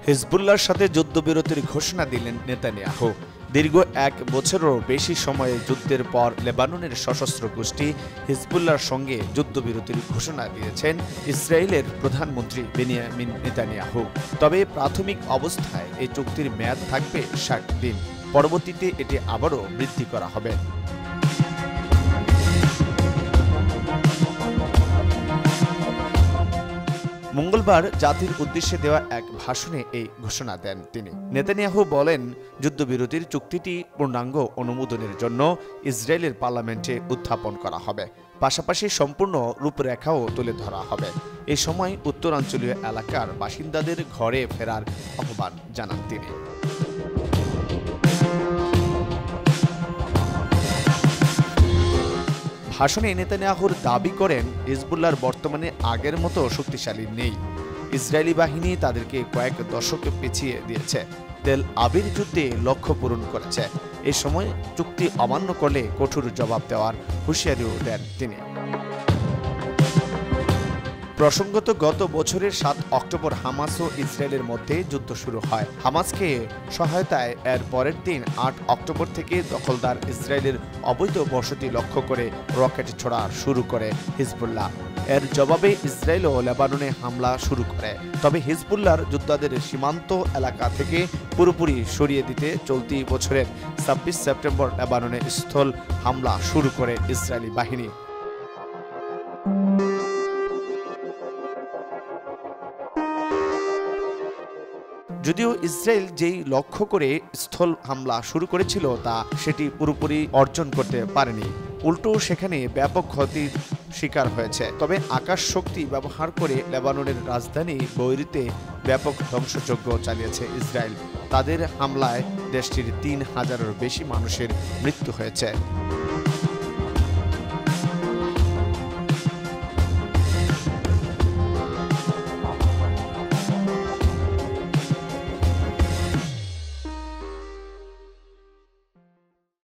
হিজবুল্লাহর সাথে যুদ্ধবিরতির ঘোষণা দিলেন নেতানিয়াহু। দীর্ঘ ১ বছরেরও বেশি সময়ে যুদ্ধের পর লেবাননের সশস্ত্র গোষ্ঠী হিজবুল্লাহর সঙ্গে যুদ্ধবিরতির ঘোষণা দিয়েছেন ইসরায়েলের প্রধানমন্ত্রী বেনিয়ামিন নেতানিয়াহু। তবে প্রাথমিক অবস্থায় এই চুক্তির মেয়াদ থাকবে ৬০ দিন। পরবর্তীতে এটি আবারও বৃদ্ধি করা হবে। মঙ্গলবার জাতির উদ্দেশ্যে দেওয়া এক ভাষণে এই ঘোষণা দেন তিনি। নেতানিয়াহু বলেন, যুদ্ধবিরতির চুক্তিটি পূর্ণাঙ্গ অনুমোদনের জন্য ইসরায়েলের পার্লামেন্টে উত্থাপন করা হবে। পাশাপাশি সম্পূর্ণ রূপরেখাও তুলে ধরা হবে। এই সময় উত্তরাঞ্চলীয় এলাকার বাসিন্দাদের ঘরে ফেরার আহ্বান জানান তিনি। ভাষণে নেতানিয়াহুর দাবি করেন, হিজবুল্লাহর বর্তমানে আগের মতো শক্তিশালী নেই। ইসরায়েলি বাহিনী তাদেরকে কয়েক দশক পিছিয়ে দিয়েছে। তেল আবির যুদ্ধে লক্ষ্য পূরণ করেছে। এ সময় চুক্তি অমান্য করলে কঠোর জবাব দেওয়ার হুঁশিয়ারিও দেন তিনি। প্রসঙ্গত, গত বছরের ৭ অক্টোবর হামাস ও ইসরায়েলের মধ্যে যুদ্ধ শুরু হয়। হামাসকে সহায়তায় এর পরের দিন ৮ অক্টোবর থেকে দখলদার ইসরায়েলের অবৈধ বসতি লক্ষ্য করে রকেট ছোড়া শুরু করে হিজবুল্লাহ। এর জবাবে ইসরায়েলও লেবাননে হামলা শুরু করে। তবে হিজবুল্লাহর যোদ্ধাদের সীমান্ত এলাকা থেকে পুরোপুরি সরিয়ে দিতে চলতি বছরের ২৬ সেপ্টেম্বর লেবাননে স্থল হামলা শুরু করে ইসরায়েলি বাহিনী। যদিও ইসরায়েল যেই লক্ষ্য করে স্থল হামলা শুরু করেছিল তা সেটি পুরোপুরি অর্জন করতে পারেনি। উল্টো সেখানে ব্যাপক ক্ষতির শিকার হয়েছে। তবে আকাশ শক্তি ব্যবহার করে লেবাননের রাজধানী বৈরুতে ব্যাপক ধ্বংসযজ্ঞ চালিয়েছে ইসরায়েল। তাদের হামলায় দেশটির ৩,০০০-এরও বেশি মানুষের মৃত্যু হয়েছে।